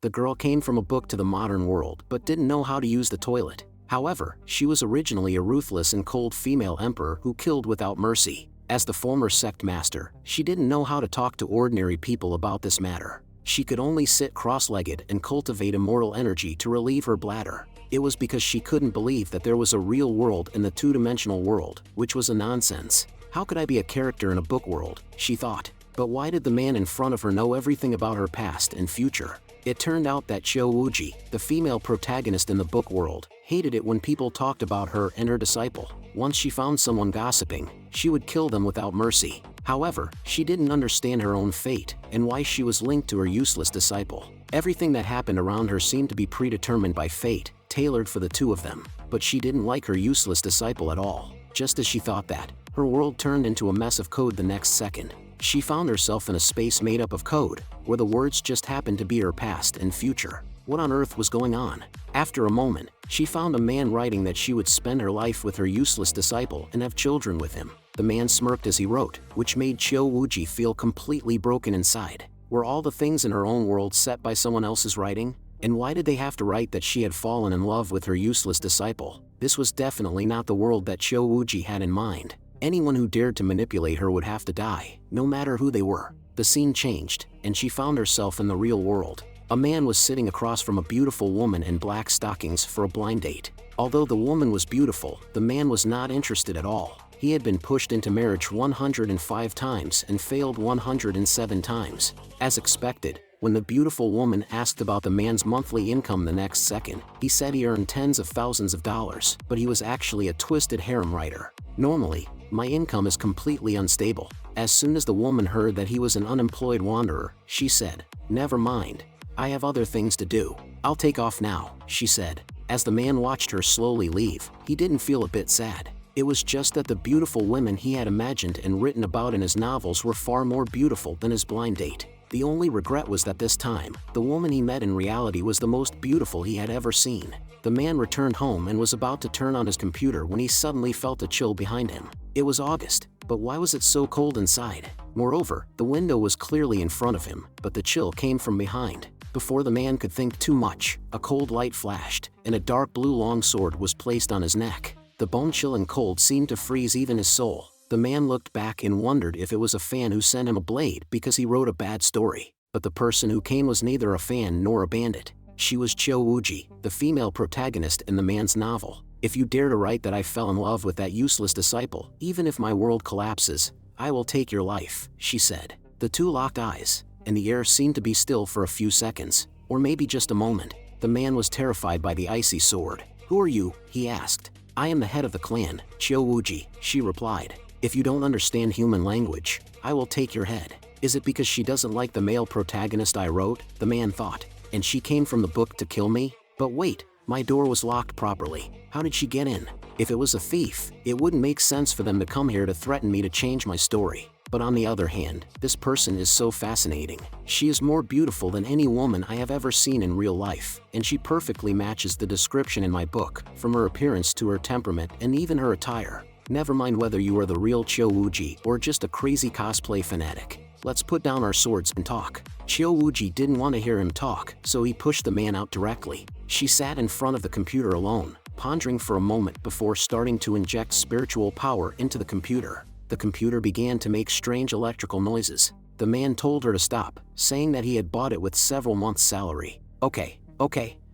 The girl came from a book to the modern world but didn't know how to use the toilet. However, she was originally a ruthless and cold female emperor who killed without mercy. As the former sect master, she didn't know how to talk to ordinary people about this matter. She could only sit cross-legged and cultivate immortal energy to relieve her bladder. It was because she couldn't believe that there was a real world in the two-dimensional world, which was a nonsense. How could I be a character in a book world, she thought. But why did the man in front of her know everything about her past and future? It turned out that Chouwooji, the female protagonist in the book world, hated it when people talked about her and her disciple. Once she found someone gossiping, she would kill them without mercy. However, she didn't understand her own fate and why she was linked to her useless disciple. Everything that happened around her seemed to be predetermined by fate, tailored for the two of them. But she didn't like her useless disciple at all. Just as she thought that, her world turned into a mess of code the next second. She found herself in a space made up of code, where the words just happened to be her past and future. What on earth was going on? After a moment, she found a man writing that she would spend her life with her useless disciple and have children with him. The man smirked as he wrote, which made Chouwooji feel completely broken inside. Were all the things in her own world set by someone else's writing? And why did they have to write that she had fallen in love with her useless disciple? This was definitely not the world that Chouwooji had in mind. Anyone who dared to manipulate her would have to die, no matter who they were. The scene changed, and she found herself in the real world. A man was sitting across from a beautiful woman in black stockings for a blind date. Although the woman was beautiful, the man was not interested at all. He had been pushed into marriage 105 times and failed 107 times. As expected, when the beautiful woman asked about the man's monthly income the next second, he said he earned tens of thousands of dollars, but he was actually a twisted harem writer. Normally, my income is completely unstable. As soon as the woman heard that he was an unemployed wanderer, she said, "Never mind. I have other things to do. I'll take off now," she said. As the man watched her slowly leave, he didn't feel a bit sad. It was just that the beautiful women he had imagined and written about in his novels were far more beautiful than his blind date. The only regret was that this time, the woman he met in reality was the most beautiful he had ever seen. The man returned home and was about to turn on his computer when he suddenly felt a chill behind him. It was August, but why was it so cold inside? Moreover, the window was clearly in front of him, but the chill came from behind. Before the man could think too much, a cold light flashed, and a dark blue longsword was placed on his neck. The bone-chilling cold seemed to freeze even his soul. The man looked back and wondered if it was a fan who sent him a blade because he wrote a bad story. But the person who came was neither a fan nor a bandit. She was Chouwooji, the female protagonist in the man's novel. "If you dare to write that I fell in love with that useless disciple, even if my world collapses, I will take your life," she said. The two locked eyes, and the air seemed to be still for a few seconds, or maybe just a moment. The man was terrified by the icy sword. "Who are you?" he asked. "I am the head of the clan, Chouwooji," she replied. "If you don't understand human language, I will take your head." Is it because she doesn't like the male protagonist I wrote? The man thought. And she came from the book to kill me? But wait, my door was locked properly. How did she get in? If it was a thief, it wouldn't make sense for them to come here to threaten me to change my story. But on the other hand, this person is so fascinating. She is more beautiful than any woman I have ever seen in real life, and she perfectly matches the description in my book, from her appearance to her temperament and even her attire. Never mind whether you are the real Chouwooji or just a crazy cosplay fanatic. Let's put down our swords and talk. Chouwooji didn't want to hear him talk, so he pushed the man out directly. She sat in front of the computer alone, pondering for a moment before starting to inject spiritual power into the computer. The computer began to make strange electrical noises. The man told her to stop, saying that he had bought it with several months' salary. Okay,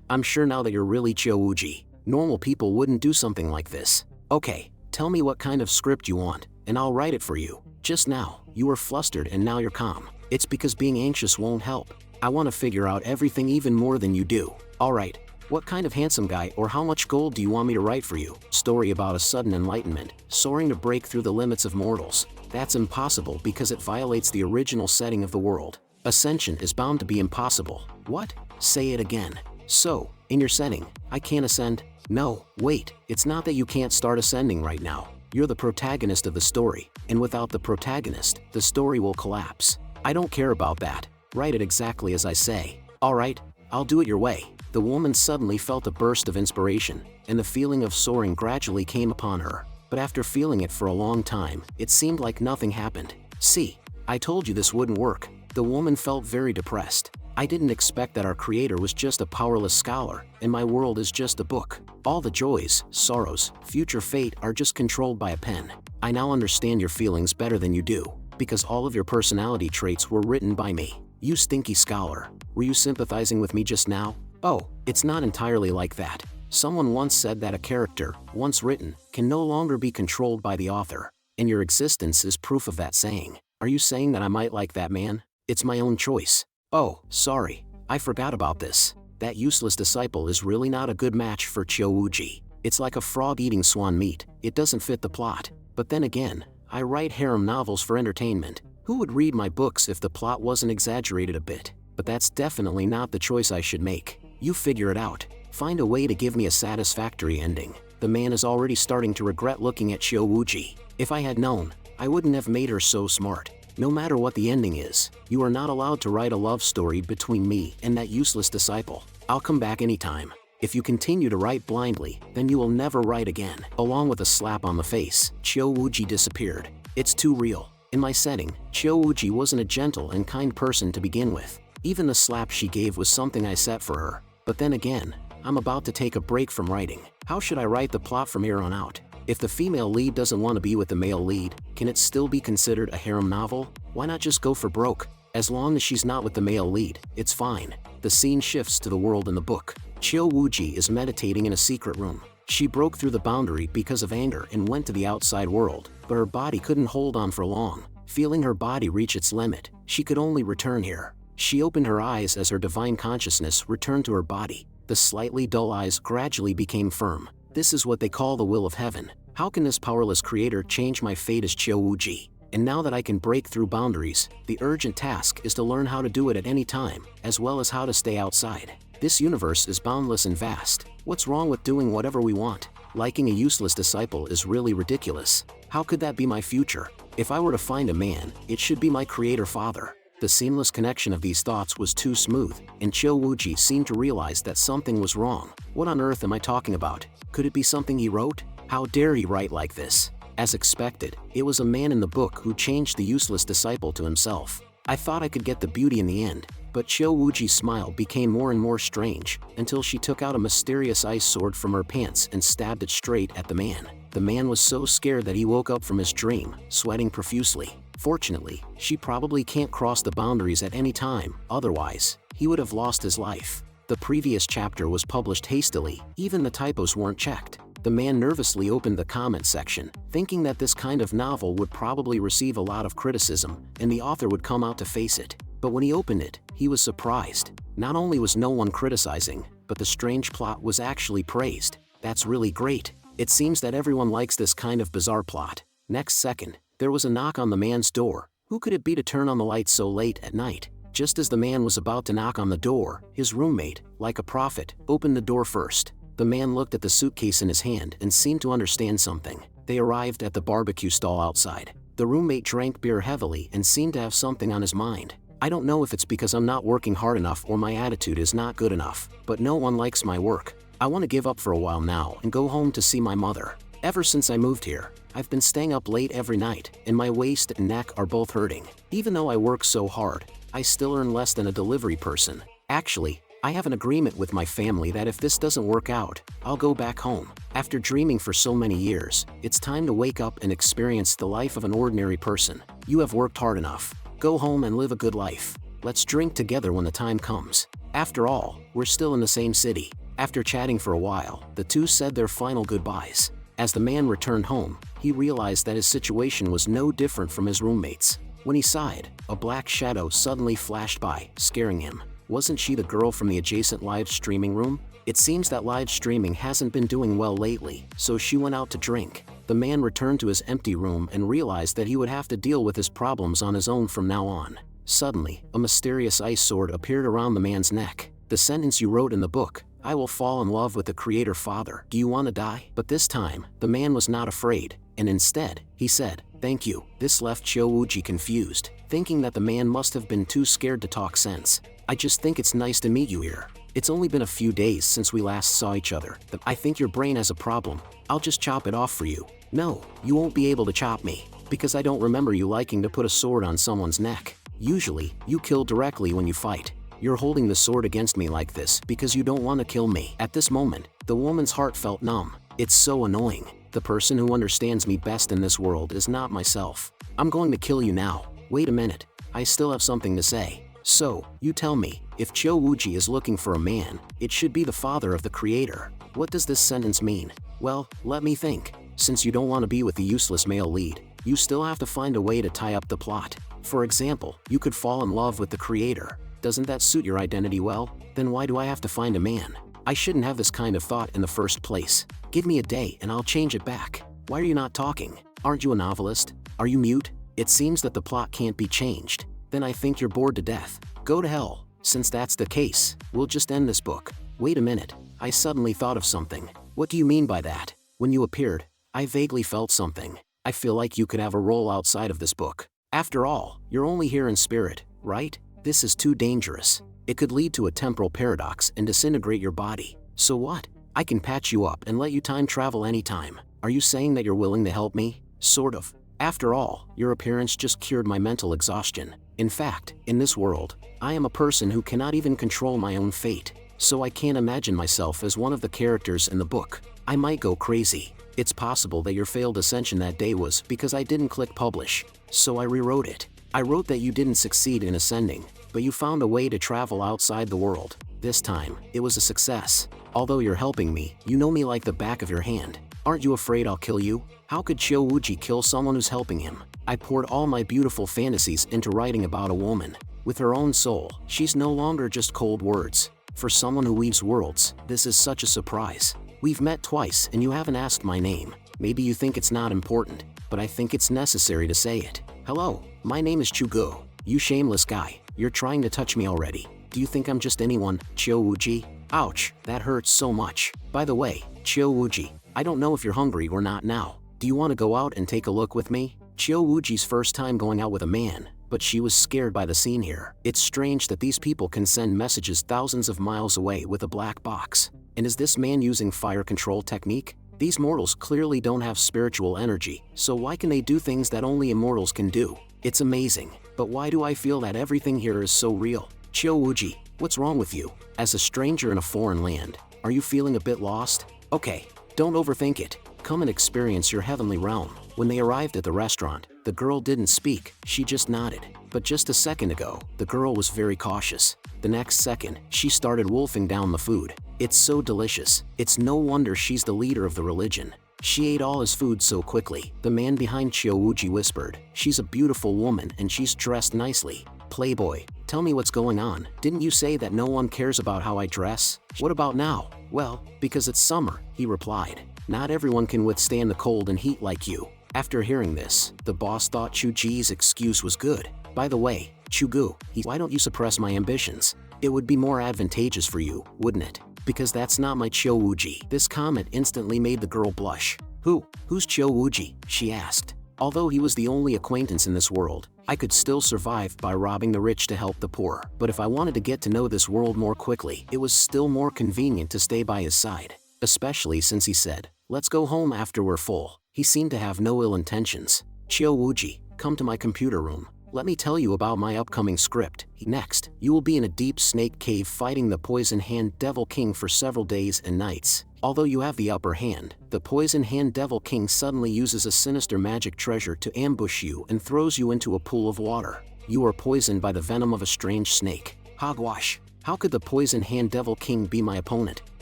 I'm sure now that you're really Chouwooji. Normal people wouldn't do something like this. Okay, tell me what kind of script you want, and I'll write it for you. Just now, you were flustered and now you're calm. It's because being anxious won't help. I want to figure out everything even more than you do. Alright, what kind of handsome guy or how much gold do you want me to write for you? Story about a sudden enlightenment, soaring to break through the limits of mortals. That's impossible because it violates the original setting of the world. Ascension is bound to be impossible. What? Say it again. So, in your setting, I can't ascend? No, wait, it's not that you can't start ascending right now. You're the protagonist of the story, and without the protagonist, the story will collapse. I don't care about that. Write it exactly as I say. Alright, I'll do it your way. The woman suddenly felt a burst of inspiration, and the feeling of soaring gradually came upon her. But after feeling it for a long time, it seemed like nothing happened. See, I told you this wouldn't work. The woman felt very depressed. I didn't expect that our creator was just a powerless scholar, and my world is just a book. All the joys, sorrows, future fate are just controlled by a pen. I now understand your feelings better than you do, because all of your personality traits were written by me. You stinky scholar, were you sympathizing with me just now? Oh, it's not entirely like that. Someone once said that a character, once written, can no longer be controlled by the author, and your existence is proof of that saying. Are you saying that I might like that man? It's my own choice. Oh, sorry, I forgot about this. That useless disciple is really not a good match for Chiouji. It's like a frog eating swan meat, it doesn't fit the plot. But then again, I write harem novels for entertainment. Who would read my books if the plot wasn't exaggerated a bit? But that's definitely not the choice I should make. You figure it out. Find a way to give me a satisfactory ending. The man is already starting to regret looking at Chiouji. If I had known, I wouldn't have made her so smart. No matter what the ending is, you are not allowed to write a love story between me and that useless disciple. I'll come back anytime. If you continue to write blindly, then you will never write again. Along with a slap on the face, Chiouji disappeared. It's too real. In my setting, Chiouji wasn't a gentle and kind person to begin with. Even the slap she gave was something I set for her. But then again, I'm about to take a break from writing. How should I write the plot from here on out? If the female lead doesn't want to be with the male lead, can it still be considered a harem novel? Why not just go for broke? As long as she's not with the male lead, it's fine. The scene shifts to the world in the book. Chiouji is meditating in a secret room. She broke through the boundary because of anger and went to the outside world, but her body couldn't hold on for long. Feeling her body reach its limit, she could only return here. She opened her eyes as her divine consciousness returned to her body. The slightly dull eyes gradually became firm. This is what they call the will of heaven. How can this powerless creator change my fate as Chiouji? And now that I can break through boundaries, the urgent task is to learn how to do it at any time, as well as how to stay outside. This universe is boundless and vast. What's wrong with doing whatever we want? Liking a useless disciple is really ridiculous. How could that be my future? If I were to find a man, it should be my creator father. The seamless connection of these thoughts was too smooth, and Chiouji seemed to realize that something was wrong. What on earth am I talking about? Could it be something he wrote? How dare he write like this? As expected, it was a man in the book who changed the useless disciple to himself. I thought I could get the beauty in the end, but Chiouji's smile became more and more strange, until she took out a mysterious ice sword from her pants and stabbed it straight at the man. The man was so scared that he woke up from his dream, sweating profusely. Fortunately, she probably can't cross the boundaries at any time, otherwise, he would have lost his life. The previous chapter was published hastily, even the typos weren't checked. The man nervously opened the comment section, thinking that this kind of novel would probably receive a lot of criticism, and the author would come out to face it. But when he opened it, he was surprised. Not only was no one criticizing, but the strange plot was actually praised. That's really great. It seems that everyone likes this kind of bizarre plot. Next second, there was a knock on the man's door. Who could it be to turn on the lights so late at night? Just as the man was about to knock on the door, his roommate, like a prophet, opened the door first. The man looked at the suitcase in his hand and seemed to understand something. They arrived at the barbecue stall outside. The roommate drank beer heavily and seemed to have something on his mind. I don't know if it's because I'm not working hard enough or my attitude is not good enough, but no one likes my work. I want to give up for a while now and go home to see my mother. Ever since I moved here, I've been staying up late every night, and my waist and neck are both hurting. Even though I work so hard, I still earn less than a delivery person. Actually, I have an agreement with my family that if this doesn't work out, I'll go back home. After dreaming for so many years, it's time to wake up and experience the life of an ordinary person. You have worked hard enough. Go home and live a good life. Let's drink together when the time comes. After all, we're still in the same city. After chatting for a while, the two said their final goodbyes. As the man returned home, he realized that his situation was no different from his roommates. When he sighed, a black shadow suddenly flashed by, scaring him. Wasn't she the girl from the adjacent live streaming room? It seems that live streaming hasn't been doing well lately, so she went out to drink. The man returned to his empty room and realized that he would have to deal with his problems on his own from now on. Suddenly, a mysterious ice sword appeared around the man's neck. The sentence you wrote in the book, "I will fall in love with the creator father. Do you want to die?" But this time, the man was not afraid, and instead, he said, "Thank you." This left Chiouji confused, thinking that the man must have been too scared to talk sense. "I just think it's nice to meet you here. It's only been a few days since we last saw each other. I think your brain has a problem. I'll just chop it off for you." "No, you won't be able to chop me, because I don't remember you liking to put a sword on someone's neck. Usually, you kill directly when you fight." You're holding the sword against me like this because you don't want to kill me. At this moment, the woman's heart felt numb. It's so annoying. The person who understands me best in this world is not myself. I'm going to kill you now. Wait a minute. I still have something to say. So, you tell me, if Chouwooji is looking for a man, it should be the father of the creator. What does this sentence mean? Well, let me think. Since you don't want to be with the useless male lead, you still have to find a way to tie up the plot. For example, you could fall in love with the creator. Doesn't that suit your identity well? Then why do I have to find a man? I shouldn't have this kind of thought in the first place. Give me a day and I'll change it back. Why are you not talking? Aren't you a novelist? Are you mute? It seems that the plot can't be changed. Then I think you're bored to death. Go to hell. Since that's the case, we'll just end this book. Wait a minute. I suddenly thought of something. What do you mean by that? When you appeared, I vaguely felt something. I feel like you could have a role outside of this book. After all, you're only here in spirit, right? This is too dangerous. It could lead to a temporal paradox and disintegrate your body. So what? I can patch you up and let you time travel anytime. Are you saying that you're willing to help me? Sort of. After all, your appearance just cured my mental exhaustion. In fact, in this world, I am a person who cannot even control my own fate. So I can't imagine myself as one of the characters in the book. I might go crazy. It's possible that your failed ascension that day was because I didn't click publish. So I rewrote it. I wrote that you didn't succeed in ascending, but you found a way to travel outside the world. This time, it was a success. Although you're helping me, you know me like the back of your hand. Aren't you afraid I'll kill you? How could Chouwooji kill someone who's helping him? I poured all my beautiful fantasies into writing about a woman. With her own soul, she's no longer just cold words. For someone who weaves worlds, this is such a surprise. We've met twice and you haven't asked my name. Maybe you think it's not important, but I think it's necessary to say it. Hello, my name is Chugo. You shameless guy, you're trying to touch me already. Do you think I'm just anyone, Chouwooji? Ouch, that hurts so much. By the way, Chouwooji, I don't know if you're hungry or not now. Do you want to go out and take a look with me? Chouwooji's first time going out with a man, but she was scared by the scene here. It's strange that these people can send messages thousands of miles away with a black box. And is this man using fire control technique? These mortals clearly don't have spiritual energy, so why can they do things that only immortals can do? It's amazing, but why do I feel that everything here is so real? Chouwooji, what's wrong with you? As a stranger in a foreign land, are you feeling a bit lost? Okay, don't overthink it. Come and experience your heavenly realm. When they arrived at the restaurant, the girl didn't speak, she just nodded. But just a second ago, the girl was very cautious. The next second, she started wolfing down the food. It's so delicious. It's no wonder she's the leader of the religion. She ate all his food so quickly. The man behind Chouwooji whispered, "She's a beautiful woman and she's dressed nicely." Playboy, tell me what's going on. Didn't you say that no one cares about how I dress? What about now? Well, because it's summer, he replied. Not everyone can withstand the cold and heat like you. After hearing this, the boss thought Chuji's excuse was good. By the way, Chugu, why don't you suppress my ambitions? It would be more advantageous for you, wouldn't it? Because that's not my Chouwooji. This comment instantly made the girl blush. Who's Chouwooji? She asked. Although he was the only acquaintance in this world, I could still survive by robbing the rich to help the poor. But if I wanted to get to know this world more quickly, it was still more convenient to stay by his side. Especially since he said, "Let's go home after we're full." He seemed to have no ill intentions. Chouwooji, come to my computer room. Let me tell you about my upcoming script. Next, you will be in a deep snake cave fighting the Poison Hand Devil King for several days and nights. Although you have the upper hand, the Poison Hand Devil King suddenly uses a sinister magic treasure to ambush you and throws you into a pool of water. You are poisoned by the venom of a strange snake. Hogwash! How could the Poison Hand Devil King be my opponent?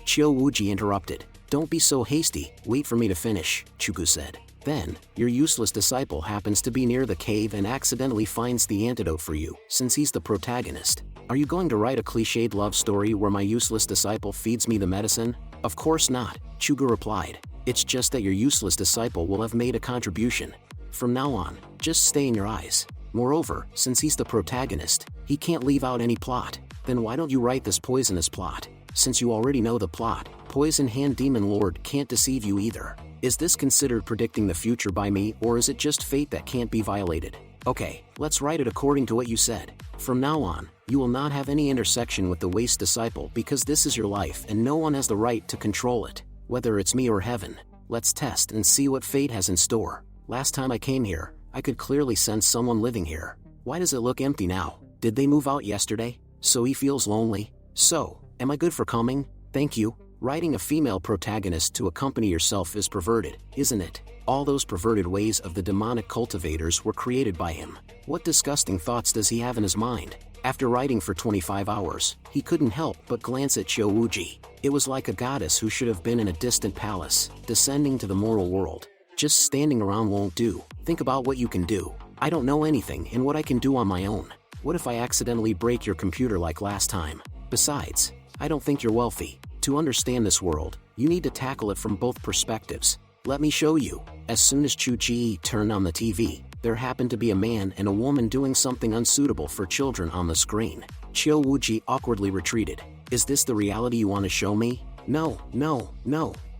Chouwooji interrupted. Don't be so hasty, wait for me to finish, Chugu said. Then, your useless disciple happens to be near the cave and accidentally finds the antidote for you, since he's the protagonist. Are you going to write a cliched love story where my useless disciple feeds me the medicine? Of course not, Chugu replied. It's just that your useless disciple will have made a contribution. From now on, just stay in your eyes. Moreover, since he's the protagonist, he can't leave out any plot. Then why don't you write this poisonous plot? Since you already know the plot, Poison Hand Demon Lord can't deceive you either. Is this considered predicting the future by me, or is it just fate that can't be violated? Okay, let's write it according to what you said. From now on, you will not have any intersection with the waste disciple because this is your life and no one has the right to control it. Whether it's me or heaven, let's test and see what fate has in store. Last time I came here, I could clearly sense someone living here. Why does it look empty now? Did they move out yesterday? So he feels lonely? So, am I good for coming? Thank you. Writing a female protagonist to accompany yourself is perverted, isn't it? All those perverted ways of the demonic cultivators were created by him. What disgusting thoughts does he have in his mind? After writing for 25 hours, he couldn't help but glance at Chouwooji. It was like a goddess who should have been in a distant palace, descending to the mortal world. Just standing around won't do. Think about what you can do. I don't know anything and what I can do on my own. What if I accidentally break your computer like last time? Besides, I don't think you're wealthy. To understand this world, you need to tackle it from both perspectives. Let me show you. As soon as Chu-Ji turned on the TV, there happened to be a man and a woman doing something unsuitable for children on the screen. Chouwooji awkwardly retreated. Is this the reality you want to show me? No.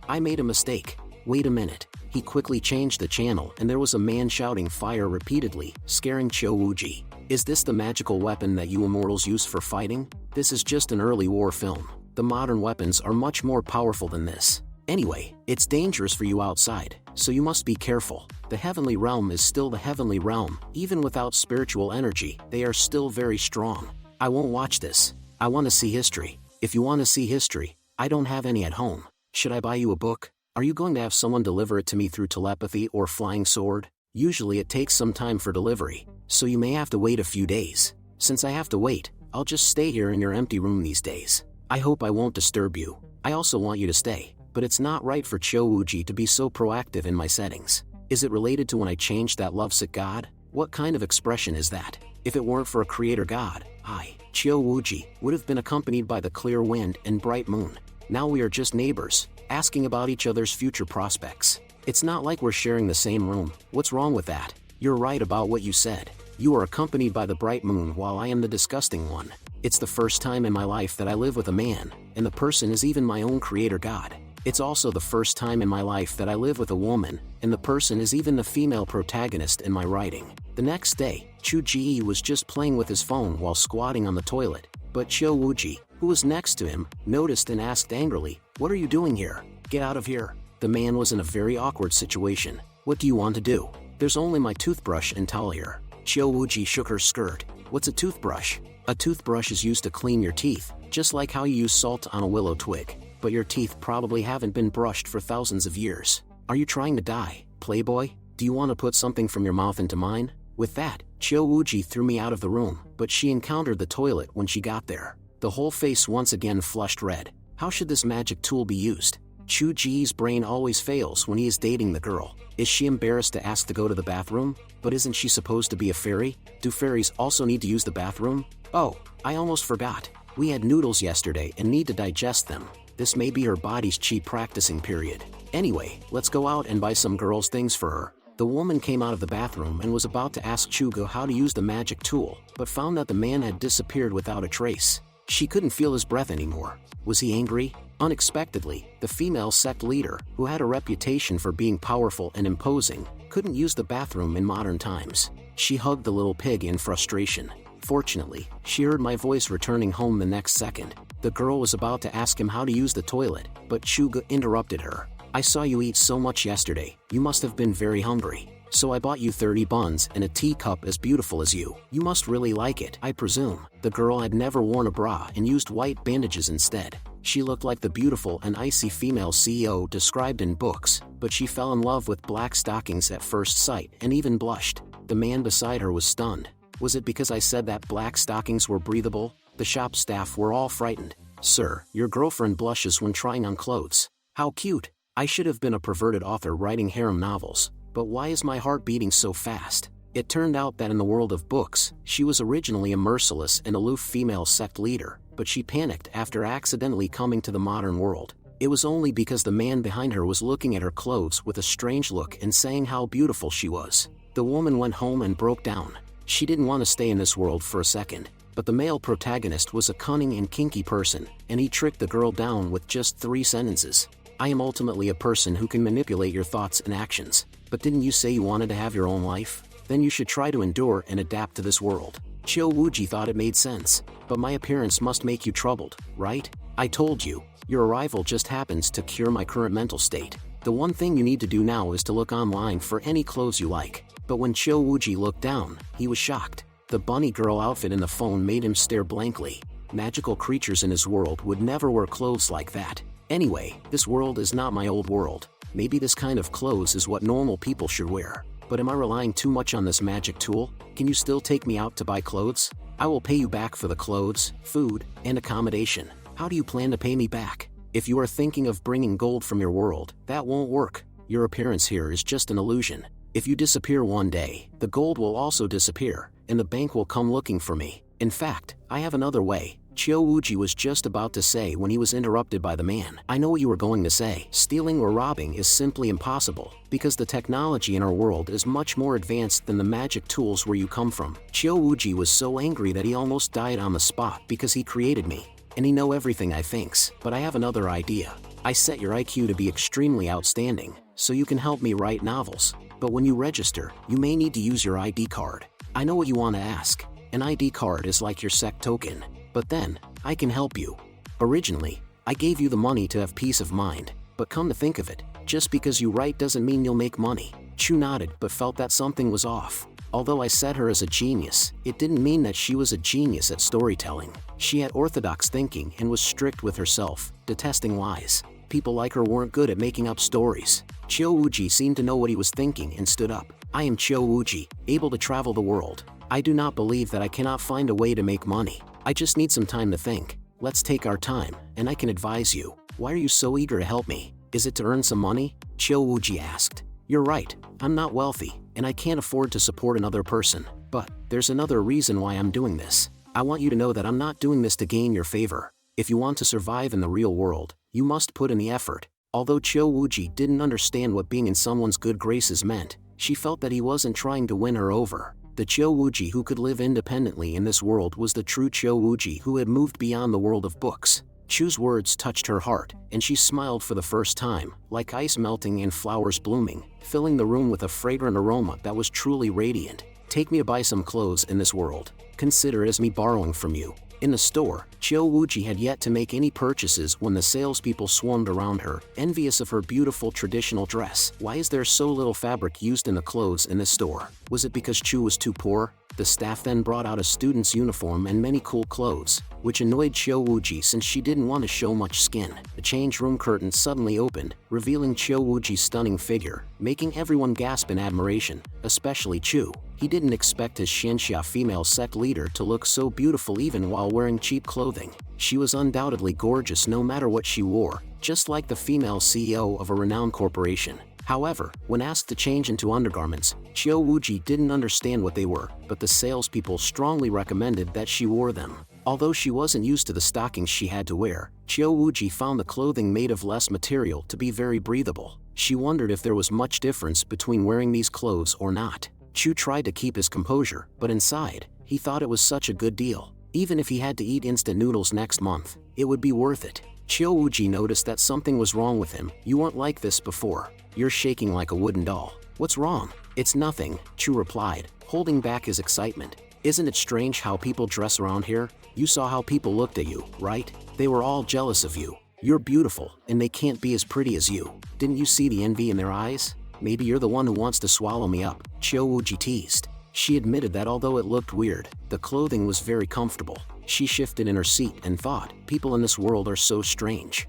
I made a mistake. Wait a minute. He quickly changed the channel and there was a man shouting fire repeatedly, scaring Chouwooji. Is this the magical weapon that you immortals use for fighting? This is just an early war film. The modern weapons are much more powerful than this. Anyway, it's dangerous for you outside, so you must be careful. The heavenly realm is still the heavenly realm. Even without spiritual energy, they are still very strong. I won't watch this. I want to see history. If you want to see history, I don't have any at home. Should I buy you a book? Are you going to have someone deliver it to me through telepathy or flying sword? Usually it takes some time for delivery, so you may have to wait a few days. Since I have to wait, I'll just stay here in your empty room these days. I hope I won't disturb you. I also want you to stay, but it's not right for Chouwooji to be so proactive in my settings. Is it related to when I changed that lovesick god? What kind of expression is that? If it weren't for a creator god, I, Chouwooji, would have been accompanied by the clear wind and bright moon. Now we are just neighbors, asking about each other's future prospects. It's not like we're sharing the same room. What's wrong with that? You're right about what you said. You are accompanied by the bright moon while I am the disgusting one. It's the first time in my life that I live with a man, and the person is even my own creator god. It's also the first time in my life that I live with a woman, and the person is even the female protagonist in my writing. The next day, Chu-Ji was just playing with his phone while squatting on the toilet, but Chouwooji, who was next to him, noticed and asked angrily, "What are you doing here? Get out of here." The man was in a very awkward situation. "What do you want to do?" "There's only my toothbrush and towel here." Chouwooji shook her skirt. "What's a toothbrush?" "A toothbrush is used to clean your teeth, just like how you use salt on a willow twig. But your teeth probably haven't been brushed for thousands of years. Are you trying to die, playboy? Do you want to put something from your mouth into mine?" With that, Chouwooji threw me out of the room, but she encountered the toilet when she got there. The whole face once again flushed red. How should this magic tool be used? Chu-Ji's brain always fails when he is dating the girl. Is she embarrassed to ask to go to the bathroom? But isn't she supposed to be a fairy? Do fairies also need to use the bathroom? Oh, I almost forgot. We had noodles yesterday and need to digest them. This may be her body's chi practicing period. Anyway, let's go out and buy some girls' things for her. The woman came out of the bathroom and was about to ask Chugo how to use the magic tool, but found that the man had disappeared without a trace. She couldn't feel his breath anymore. Was he angry? Unexpectedly, the female sect leader, who had a reputation for being powerful and imposing, couldn't use the bathroom in modern times. She hugged the little pig in frustration. Fortunately, she heard my voice returning home the next second. The girl was about to ask him how to use the toilet, but Chuga interrupted her. "I saw you eat so much yesterday, you must have been very hungry. So I bought you 30 buns and a teacup as beautiful as you. You must really like it, I presume." The girl had never worn a bra and used white bandages instead. She looked like the beautiful and icy female CEO described in books, but she fell in love with black stockings at first sight and even blushed. The man beside her was stunned. Was it because I said that black stockings were breathable? The shop staff were all frightened. "Sir, your girlfriend blushes when trying on clothes. How cute." I should have been a perverted author writing harem novels, but why is my heart beating so fast? It turned out that in the world of books, she was originally a merciless and aloof female sect leader, but she panicked after accidentally coming to the modern world. It was only because the man behind her was looking at her clothes with a strange look and saying how beautiful she was. The woman went home and broke down. She didn't want to stay in this world for a second, but the male protagonist was a cunning and kinky person, and he tricked the girl down with just 3 sentences. "I am ultimately a person who can manipulate your thoughts and actions. But didn't you say you wanted to have your own life? Then you should try to endure and adapt to this world." Chouwooji thought it made sense. "But my appearance must make you troubled, right? I told you, your arrival just happens to cure my current mental state. The one thing you need to do now is to look online for any clothes you like." But when Chouwooji looked down, he was shocked. The bunny girl outfit in the phone made him stare blankly. Magical creatures in his world would never wear clothes like that. Anyway, this world is not my old world. Maybe this kind of clothes is what normal people should wear. But am I relying too much on this magic tool? Can you still take me out to buy clothes? I will pay you back for the clothes, food, and accommodation. How do you plan to pay me back? If you are thinking of bringing gold from your world, that won't work. Your appearance here is just an illusion. If you disappear one day, the gold will also disappear, and the bank will come looking for me. In fact, I have another way. Chiouji was just about to say when he was interrupted by the man. I know what you were going to say. Stealing or robbing is simply impossible, because the technology in our world is much more advanced than the magic tools where you come from. Chiouji was so angry that he almost died on the spot because he created me, and he know everything I thinks. But I have another idea. I set your IQ to be extremely outstanding, so you can help me write novels. But when you register, you may need to use your ID card. I know what you want to ask. An ID card is like your SEC token. But then, I can help you. Originally, I gave you the money to have peace of mind, but come to think of it, just because you write doesn't mean you'll make money. Chu nodded but felt that something was off. Although I said her as a genius, it didn't mean that she was a genius at storytelling. She had orthodox thinking and was strict with herself, detesting lies. People like her weren't good at making up stories. Chiouji seemed to know what he was thinking and stood up. I am Chiouji, able to travel the world. I do not believe that I cannot find a way to make money. I just need some time to think. Let's take our time, and I can advise you. Why are you so eager to help me? Is it to earn some money? Chiouji asked. You're right, I'm not wealthy, and I can't afford to support another person. But there's another reason why I'm doing this. I want you to know that I'm not doing this to gain your favor. If you want to survive in the real world, you must put in the effort. Although Chiouji didn't understand what being in someone's good graces meant, she felt that he wasn't trying to win her over. The Chiouji who could live independently in this world was the true Chiouji who had moved beyond the world of books. Chu's words touched her heart, and she smiled for the first time, like ice melting and flowers blooming, filling the room with a fragrant aroma that was truly radiant. Take me to buy some clothes in this world. Consider it as me borrowing from you. In the store, Chiouji had yet to make any purchases when the salespeople swarmed around her, envious of her beautiful traditional dress. Why is there so little fabric used in the clothes in this store? Was it because Chu was too poor? The staff then brought out a student's uniform and many cool clothes, which annoyed Chiouji since she didn't want to show much skin. The change room curtain suddenly opened, revealing Chiouji's stunning figure, making everyone gasp in admiration, especially Chu. He didn't expect his Shenxia female sect leader to look so beautiful even while wearing cheap clothing. She was undoubtedly gorgeous no matter what she wore, just like the female CEO of a renowned corporation. However, when asked to change into undergarments, Chiouji didn't understand what they were, but the salespeople strongly recommended that she wore them. Although she wasn't used to the stockings she had to wear, Chiouji found the clothing made of less material to be very breathable. She wondered if there was much difference between wearing these clothes or not. Chu tried to keep his composure, but inside, he thought it was such a good deal. Even if he had to eat instant noodles next month, it would be worth it. Chiouji noticed that something was wrong with him. You weren't like this before. You're shaking like a wooden doll. What's wrong? It's nothing, Chu replied, holding back his excitement. Isn't it strange how people dress around here? You saw how people looked at you, right? They were all jealous of you. You're beautiful, and they can't be as pretty as you. Didn't you see the envy in their eyes? Maybe you're the one who wants to swallow me up, Chiouji teased. She admitted that although it looked weird, the clothing was very comfortable. She shifted in her seat and thought, people in this world are so strange.